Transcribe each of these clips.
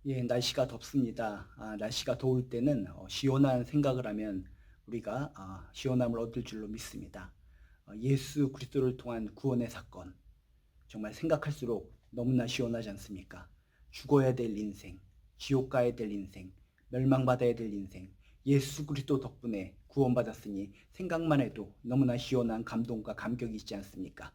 예, 날씨가 덥습니다. 날씨가 더울 때는 시원한 생각을 하면 우리가 시원함을 얻을 줄로 믿습니다. 예수 그리스도를 통한 구원의 사건, 정말 생각할수록 너무나 시원하지 않습니까? 죽어야 될 인생, 지옥 가야 될 인생, 멸망받아야 될 인생, 예수 그리스도 덕분에 구원받았으니 생각만 해도 너무나 시원한 감동과 감격이 있지 않습니까?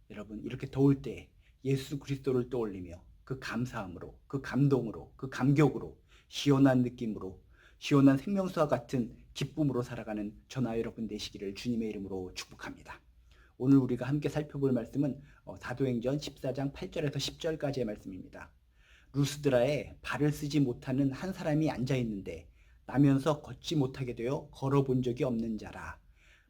여러분, 이렇게 더울 때 예수 그리스도를 떠올리며 그 감사함으로, 그 감동으로, 그 감격으로, 시원한 느낌으로, 시원한 생명수와 같은 기쁨으로 살아가는 저나 여러분 되시기를 주님의 이름으로 축복합니다. 오늘 우리가 함께 살펴볼 말씀은 사도행전 14장 8절에서 10절까지의 말씀입니다. 루스드라에 발을 쓰지 못하는 한 사람이 앉아 있는데 나면서 걷지 못하게 되어 걸어본 적이 없는 자라.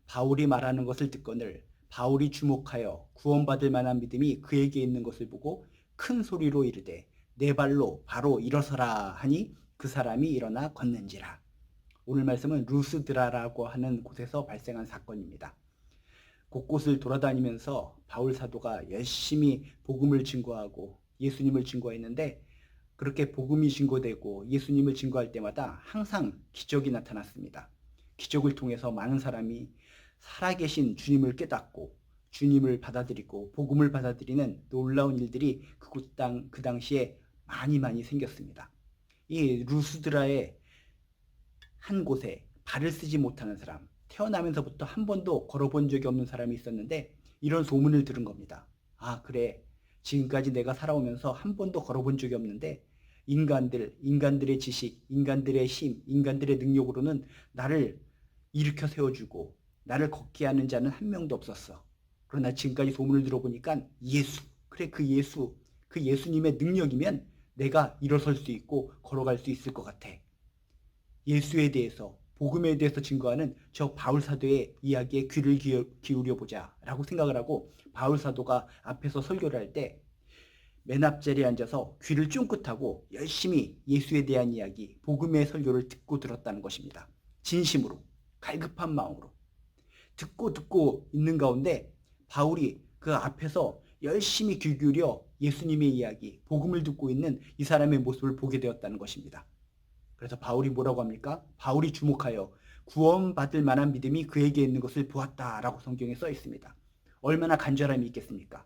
바울이 말하는 것을 듣거늘 바울이 주목하여 구원받을 만한 믿음이 그에게 있는 것을 보고 큰 소리로 이르되 내 발로 바로 일어서라 하니 그 사람이 일어나 걷는지라. 오늘 말씀은 루스드라라고 하는 곳에서 발생한 사건입니다. 곳곳을 돌아다니면서 바울 사도가 열심히 복음을 증거하고 예수님을 증거했는데, 그렇게 복음이 증거되고 예수님을 증거할 때마다 항상 기적이 나타났습니다. 기적을 통해서 많은 사람이 살아계신 주님을 깨닫고 주님을 받아들이고 복음을 받아들이는 놀라운 일들이 그 당시에 많이 생겼습니다. 이 루스드라의 한 곳에 발을 쓰지 못하는 사람, 태어나면서부터 한 번도 걸어본 적이 없는 사람이 있었는데 이런 소문을 들은 겁니다. 그래. 지금까지 내가 살아오면서 한 번도 걸어본 적이 없는데 인간들의 지식, 인간들의 힘, 인간들의 능력으로는 나를 일으켜 세워주고 나를 걷게 하는 자는 한 명도 없었어. 그러나 지금까지 소문을 들어보니까 예수, 그래 그 예수님의 능력이면 내가 일어설 수 있고 걸어갈 수 있을 것 같아. 예수에 대해서 복음에 대해서 증거하는 저 바울 사도의 이야기에 귀를 기울여 보자라고 생각을 하고 바울 사도가 앞에서 설교를 할 때 맨 앞자리에 앉아서 귀를 쫑긋하고 열심히 예수에 대한 이야기, 복음의 설교를 듣고 들었다는 것입니다. 진심으로, 갈급한 마음으로 듣고 있는 가운데 바울이 그 앞에서 열심히 귀 기울여 예수님의 이야기, 복음을 듣고 있는 이 사람의 모습을 보게 되었다는 것입니다. 그래서 바울이 뭐라고 합니까? 바울이 주목하여 구원받을 만한 믿음이 그에게 있는 것을 보았다라고 성경에 써 있습니다. 얼마나 간절함이 있겠습니까?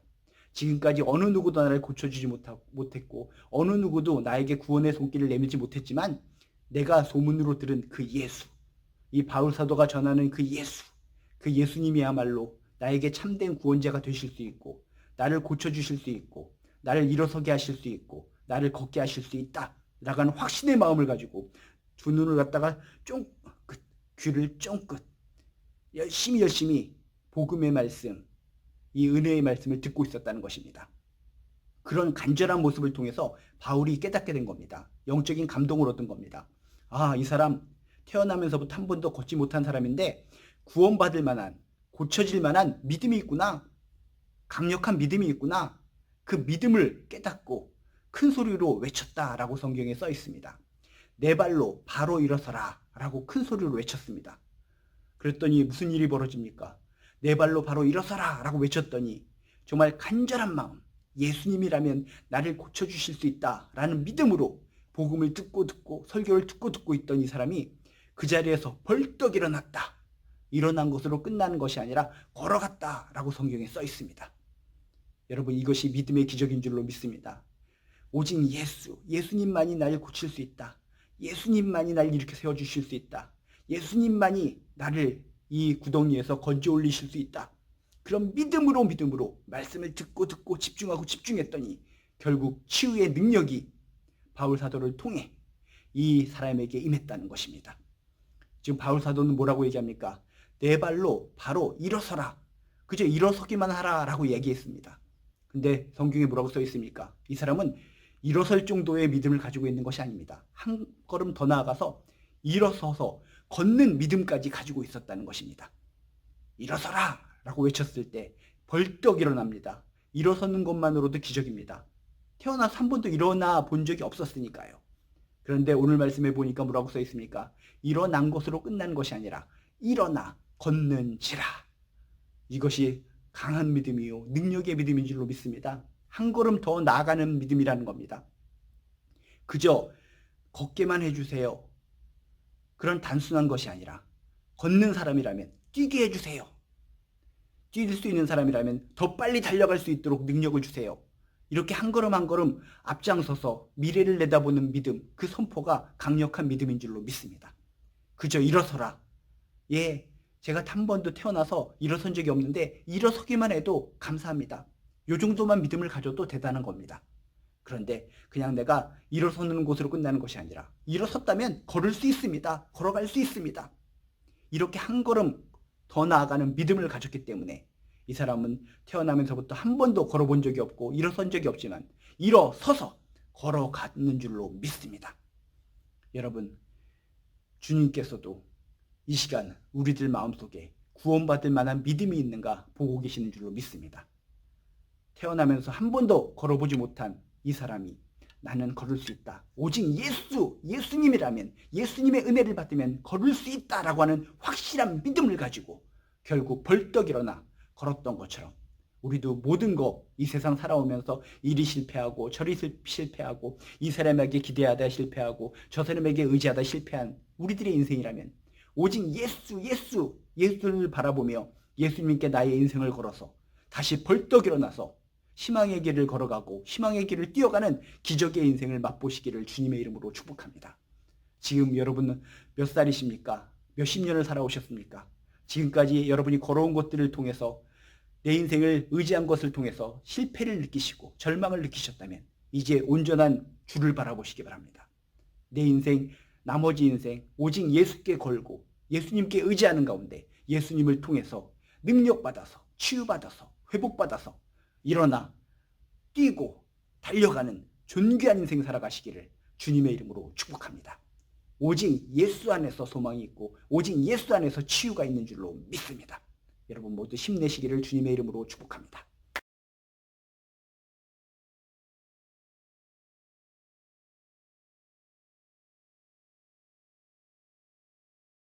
지금까지 어느 누구도 나를 고쳐주지 못했고 어느 누구도 나에게 구원의 손길을 내밀지 못했지만 내가 소문으로 들은 그 예수, 이 바울 사도가 전하는 그 예수, 그 예수님이야말로 나에게 참된 구원자가 되실 수 있고 나를 고쳐주실 수 있고 나를 일어서게 하실 수 있고 나를 걷게 하실 수 있다 라는 확신의 마음을 가지고 두 눈을 갖다가 귀를 쫑긋 열심히 복음의 말씀, 이 은혜의 말씀을 듣고 있었다는 것입니다. 그런 간절한 모습을 통해서 바울이 깨닫게 된 겁니다. 영적인 감동을 얻은 겁니다. 이 사람 태어나면서부터 한 번도 걷지 못한 사람인데 구원받을 만한, 고쳐질 만한 믿음이 있구나. 강력한 믿음이 있구나. 그 믿음을 깨닫고 큰 소리로 외쳤다라고 성경에 써 있습니다. 내 발로 바로 일어서라 라고 큰 소리로 외쳤습니다. 그랬더니 무슨 일이 벌어집니까? 내 발로 바로 일어서라 라고 외쳤더니 정말 간절한 마음, 예수님이라면 나를 고쳐주실 수 있다라는 믿음으로 복음을 듣고 설교를 듣고 있던 이 사람이 그 자리에서 벌떡 일어났다. 일어난 것으로 끝나는 것이 아니라 걸어갔다라고 성경에 써 있습니다. 여러분, 이것이 믿음의 기적인 줄로 믿습니다. 오직 예수님만이 나를 고칠 수 있다. 예수님만이 나를 이렇게 세워주실 수 있다. 예수님만이 나를 이 구덩이에서 건져 올리실 수 있다. 그런 믿음으로 말씀을 듣고 집중했더니 결국 치유의 능력이 바울 사도를 통해 이 사람에게 임했다는 것입니다. 지금 바울 사도는 뭐라고 얘기합니까? 내 발로 바로 일어서라. 그저 일어서기만 하라 라고 얘기했습니다. 근데 성경에 뭐라고 써 있습니까? 이 사람은 일어설 정도의 믿음을 가지고 있는 것이 아닙니다. 한 걸음 더 나아가서 일어서서 걷는 믿음까지 가지고 있었다는 것입니다. 일어서라 라고 외쳤을 때 벌떡 일어납니다. 일어서는 것만으로도 기적입니다. 태어나서 한 번도 일어나 본 적이 없었으니까요. 그런데 오늘 말씀해 보니까 뭐라고 써 있습니까? 일어난 것으로 끝난 것이 아니라 일어나 걷는지라. 이것이 강한 믿음이요 능력의 믿음인 줄로 믿습니다. 한 걸음 더 나아가는 믿음이라는 겁니다. 그저 걷게만 해주세요. 그런 단순한 것이 아니라 걷는 사람이라면 뛰게 해주세요. 뛸 수 있는 사람이라면 더 빨리 달려갈 수 있도록 능력을 주세요. 이렇게 한 걸음 한 걸음 앞장서서 미래를 내다보는 믿음, 그 선포가 강력한 믿음인 줄로 믿습니다. 그저 일어서라. 예, 제가 한 번도 태어나서 일어선 적이 없는데 일어서기만 해도 감사합니다. 요 정도만 믿음을 가져도 대단한 겁니다. 그런데 그냥 내가 일어서는 곳으로 끝나는 것이 아니라 일어섰다면 걸을 수 있습니다. 걸어갈 수 있습니다. 이렇게 한 걸음 더 나아가는 믿음을 가졌기 때문에 이 사람은 태어나면서부터 한 번도 걸어본 적이 없고 일어선 적이 없지만 일어서서 걸어가는 줄로 믿습니다. 여러분, 주님께서도 이 시간 우리들 마음속에 구원받을 만한 믿음이 있는가 보고 계시는 줄로 믿습니다. 태어나면서 한 번도 걸어보지 못한 이 사람이 나는 걸을 수 있다. 오직 예수님이라면, 예수님의 은혜를 받으면 걸을 수 있다라고 하는 확실한 믿음을 가지고 결국 벌떡 일어나 걸었던 것처럼 우리도 모든 거 이 세상 살아오면서 이리 실패하고 저리 실패하고 이 사람에게 기대하다 실패하고 저 사람에게 의지하다 실패한 우리들의 인생이라면 오직 예수를 바라보며 예수님께 나의 인생을 걸어서 다시 벌떡 일어나서 희망의 길을 걸어가고 희망의 길을 뛰어가는 기적의 인생을 맛보시기를 주님의 이름으로 축복합니다. 지금 여러분은 몇 살이십니까? 몇십 년을 살아오셨습니까? 지금까지 여러분이 걸어온 것들을 통해서 내 인생을 의지한 것을 통해서 실패를 느끼시고 절망을 느끼셨다면 이제 온전한 주를 바라보시기 바랍니다. 내 인생, 나머지 인생 오직 예수께 걸고 예수님께 의지하는 가운데 예수님을 통해서 능력받아서 치유받아서 회복받아서 일어나 뛰고 달려가는 존귀한 인생 살아가시기를 주님의 이름으로 축복합니다. 오직 예수 안에서 소망이 있고 오직 예수 안에서 치유가 있는 줄로 믿습니다. 여러분 모두 힘내시기를 주님의 이름으로 축복합니다.